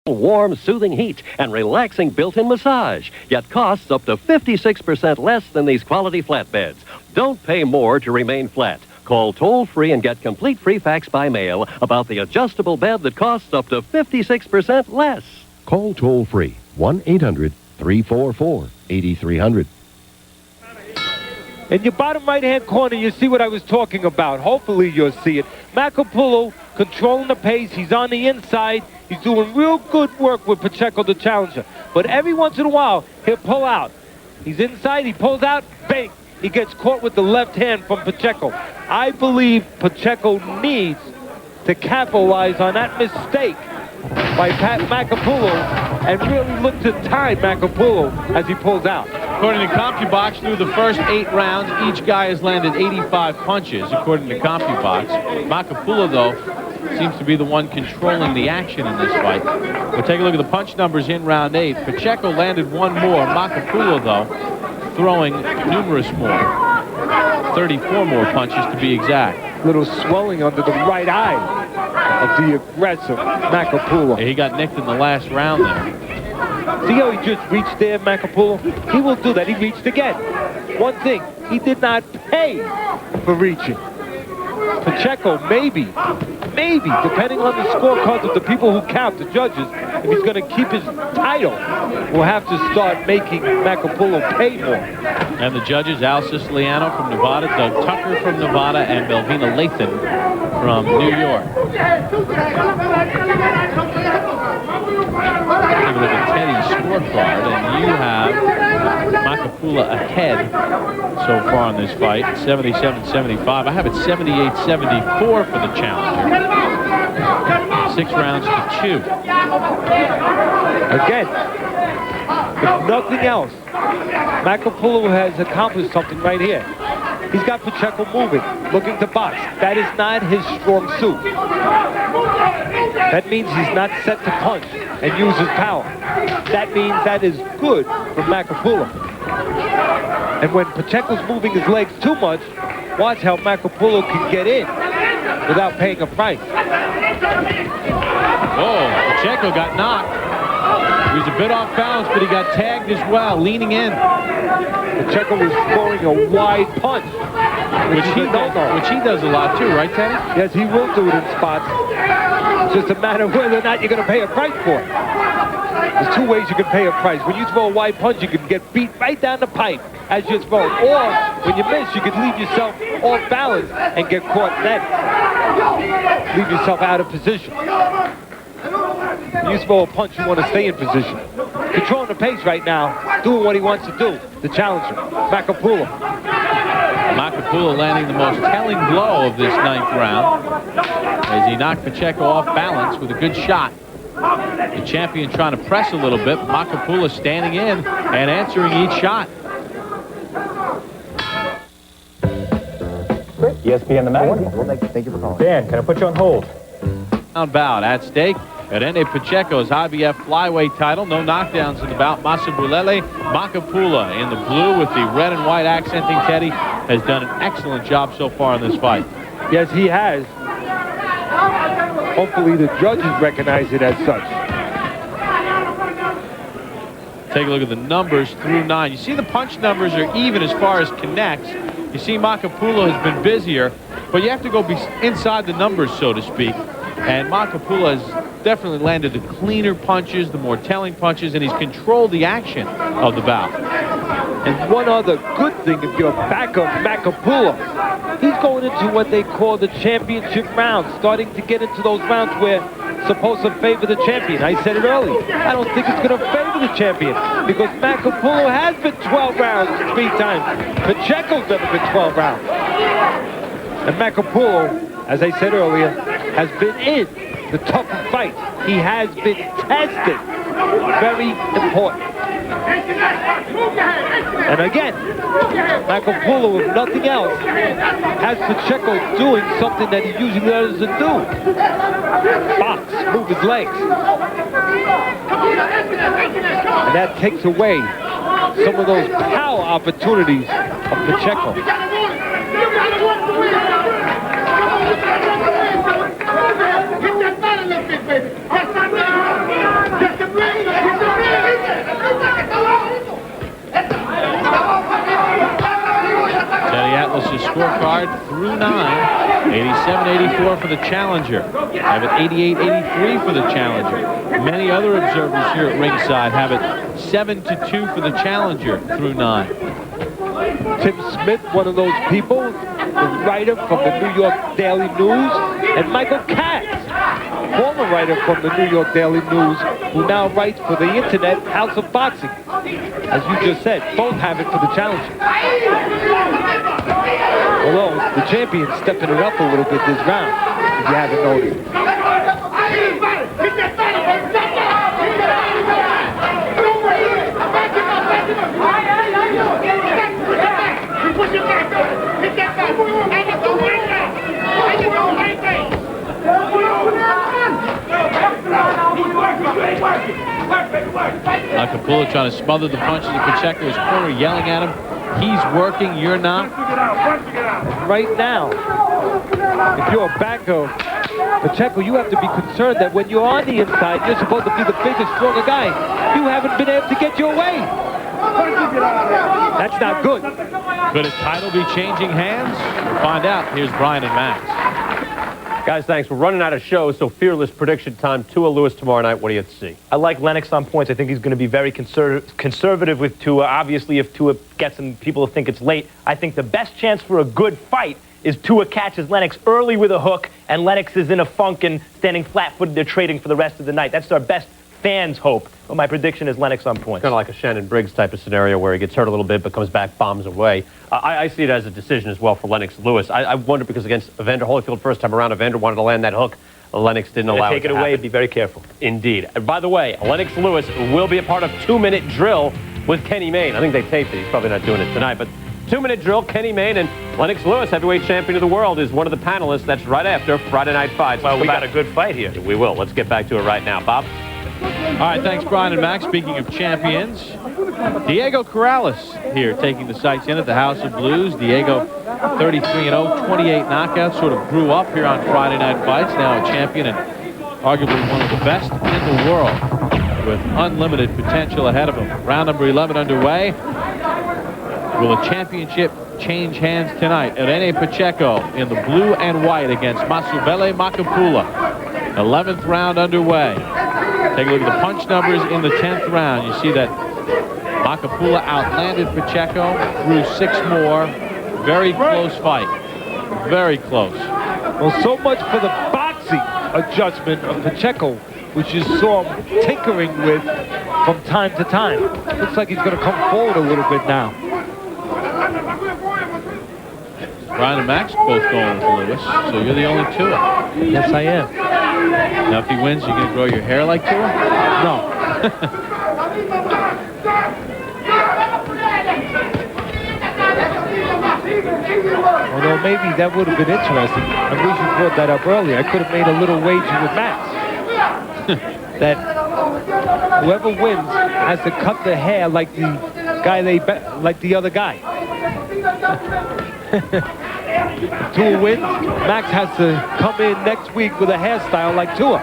Warm, soothing heat and relaxing built-in massage, yet costs up to 56% less than these quality flatbeds. Don't pay more to remain flat. Call toll-free and get complete free facts by mail about the adjustable bed that costs up to 56% less. Call toll-free 1-800-344-8300. In your bottom right-hand corner, you see what I was talking about. Hopefully you'll see it. Makepula controlling the pace. He's on the inside. He's doing real good work with Pacheco, the challenger. But every once in a while, he'll pull out. He's inside. He pulls out. Bang! He gets caught with the left hand from Pacheco. I believe Pacheco needs to capitalize on that mistake by Makepula and really look to time Makepula as he pulls out. According to CompuBox, through the first 8 rounds, each guy has landed 85 punches, according to CompuBox. Makepula, though, seems to be the one controlling the action in this fight. We'll take a look at the punch numbers in round 8. Pacheco landed 1 more. Makepula, though, throwing numerous more. 34 more punches to be exact. Little swelling under the right eye of the aggressive Makepula. Yeah, he got nicked in the last round there. See how he just reached there, Makepula? He will do that. He reached again. One thing, he did not pay for reaching. Pacheco, maybe, depending on the scorecards of the people who count, the judges, if he's going to keep his title, will have to start making Makepula pay more. And the judges, Al Siciliano from Nevada, Doug Tucker from Nevada, and Melvina Lathan from New York. Take a look at Teddy's scorecard, and you have Makepula ahead so far in this fight, 77-75. I have it 78-74 for the challenger. 6 rounds to 2. Again, if nothing else, Makepula has accomplished something right here. He's got Pacheco moving, looking to box. That is not his strong suit. That means he's not set to punch and use his power. That means that is good for Makepula. And when Pacheco's moving his legs too much, watch how Makepula can get in without paying a price. Oh, Pacheco got knocked. He was a bit off balance, but he got tagged as well, leaning in. Pacheco was throwing a wide punch, which he does a lot too, right, Teddy? Yes, he will do it in spots. It's just a matter of whether or not you're going to pay a price for it. There's 2 ways you can pay a price. When you throw a wide punch, you can get beat right down the pipe as you're throwing. Or when you miss, you can leave yourself off balance and get caught then. Leave yourself out of position. When you throw a punch, you want to stay in position. Controlling the pace right now, doing what he wants to do. The challenger, Makepula. Makepula landing the most telling blow of this 9th round as he knocked Pacheco off balance with a good shot. The champion trying to press a little bit. Makepula standing in and answering each shot. ESPN the magazine. Thank you for calling. Dan, can I put you on hold? Round bout at stake. Irene Pacheco's IBF flyweight title. No knockdowns in the bout. Masibulele. Makepula in the blue with the red and white accenting Teddy has done an excellent job so far in this fight. Yes, he has. Hopefully the judges recognize it as such. Take a look at the numbers through 9. You see the punch numbers are even as far as connects. You see Makepula has been busier, but you have to go inside the numbers, so to speak. And Makepula has definitely landed the cleaner punches, the more telling punches, and he's controlled the action of the bout. And one other good thing, if you're back of Makepula, he's going into what they call the championship rounds, starting to get into those rounds where it's supposed to favor the champion. I said it earlier. I don't think it's going to favor the champion because Makepula has been 12 rounds 3 times. Pacheco's never been 12 rounds. And Makepula, as I said earlier, has been in the tougher fights. He has been tested. Very important. And again, Makepula, if nothing else, has Pacheco doing something that he usually doesn't do. Box, move his legs. And that takes away some of those power opportunities of Pacheco. scorecard through 9. 87-84 for the challenger. Have it 88-83 for the challenger. Many other observers here at ringside have it 7-2 for the challenger through 9. Tim Smith, one of those people, the writer from the New York Daily News, and Michael Katz, former writer from the New York Daily News, who now writes for the internet House of Boxing. As you just said, both have it for the challenger. Although the champion's stepping it up a little bit this round, if you haven't noticed. Makepula trying to smother the punches of Pacheco. His corner yelling at him. He's working, you're not. Right now, if you're a backer, Pacheco, you have to be concerned that when you're on the inside, you're supposed to be the bigger, stronger guy. You haven't been able to get your way. That's not good. Could a title be changing hands? We'll find out. Here's Brian and Max. Guys, thanks. We're running out of shows, so fearless prediction time. Tua Lewis tomorrow night. What do you see? I like Lennox on points. I think he's going to be very conservative with Tua. Obviously, if Tua gets him, people think it's late. I think the best chance for a good fight is Tua catches Lennox early with a hook, and Lennox is in a funk and standing flat-footed. They're trading for the rest of the night. That's our best fans' hope. But my prediction is Lennox on points. Kind of like a Shannon Briggs type of scenario where he gets hurt a little bit but comes back, bombs away. I see it as a decision as well for Lennox Lewis. I wonder because against Evander Holyfield first time around, Evander wanted to land that hook. Lennox didn't allow it to take it away. Be very careful. Indeed. And by the way, Lennox Lewis will be a part of 2-minute drill with Kenny Mayne. I think they taped it. He's probably not doing it tonight, but 2-minute drill, Kenny Mayne, and Lennox Lewis, heavyweight champion of the world, is one of the panelists. That's right after Friday Night Fights. Well, we got a good fight here. We will. Let's get back to it right now. Bob? All right, thanks, Brian and Max. Speaking of champions, Diego Corrales here taking the sights in at the House of Blues. Diego, 33-0, 28 knockouts, sort of grew up here on Friday Night Fights, now a champion and arguably one of the best in the world with unlimited potential ahead of him. Round number 11 underway. Will a championship change hands tonight? Irene Pacheco in the blue and white against Masibulele Makepula. 11th round underway. Take a look at the punch numbers in the 10th round. You see that Makepula outlanded Pacheco, threw 6 more. Very close fight. Very close. Well, so much for the boxing adjustment of Pacheco, which you saw him tinkering with from time to time. Looks like he's going to come forward a little bit now. Brian and Max both going with Lewis, so you're the only Tua. Yes, I am. Now, if he wins, you're going to grow your hair like Tua? No. Although maybe that would have been interesting. I wish you brought that up earlier. I could have made a little wager with Max. That whoever wins has to cut the hair like the guy like the other guy. If Tua wins, Max has to come in next week with a hairstyle like Tua.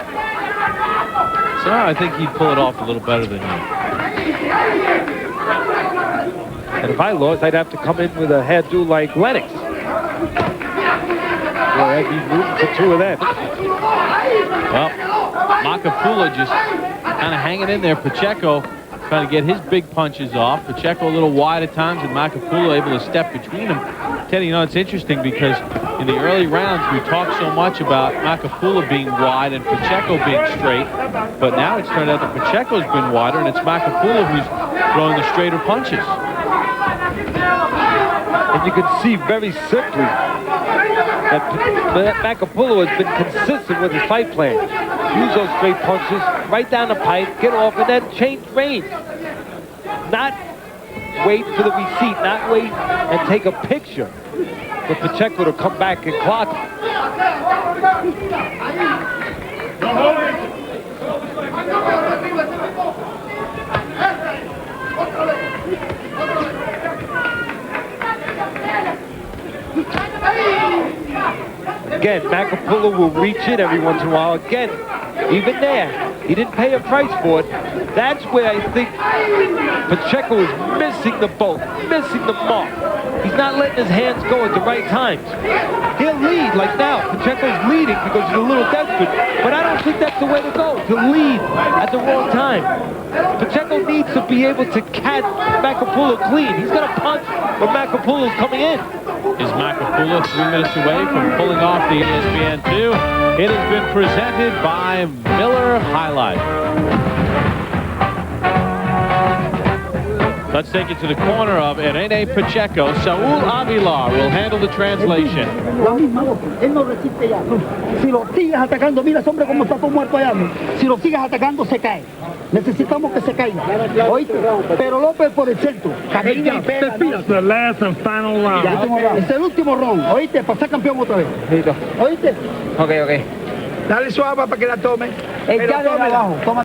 So I think he'd pull it off a little better than you. And if I lost, I'd have to come in with a hairdo like Lennox. Boy, I'd be rooting for 2 of them. Well, Makepula just kind of hanging in there. Pacheco trying to get his big punches off. Pacheco a little wide at times, and Makepula able to step between them. Teddy, you know, it's interesting because in the early rounds, we talked so much about Makepula being wide and Pacheco being straight, but now it's turned out that Pacheco's been wider, and it's Makepula who's throwing the straighter punches. And you can see very simply that Makepula has been consistent with his fight plan. Use those straight punches, right down the pipe, get off, and then change range. Not wait for the receipt, not wait and take a picture for Pacheco to come back and clock him. Again, Makepula will reach it every once in a while. Again, even there, He didn't pay a price for it. That's where I think Pacheco is missing the boat, missing the mark. He's not letting his hands go at the right times. He'll lead, like now. Pacheco's leading because he's a little desperate, but I don't think that's the way to go, to lead at the wrong time. Pacheco needs to be able to catch Makepula clean. He's going to punch when Makepula's coming in. Is Makepula 3 minutes away from pulling off the ESPN 2? It has been presented by Miller High Life. Let's take it to the corner of Irene Pacheco. Saul Aguilar will handle the translation. Lo mismo, él no resiste ya. Si lo sigues atacando, mira ese hombre como está todo muerto allá. Si lo sigues atacando, se cae. Necesitamos que se caiga. ¿Oíste? Pero López por el centro. Camina y pega. The last and final round. Es el último round. ¿Oíste? Para ser campeón otra vez. ¿Oíste? Ok. Dale suave para que la tome. Pero tómela.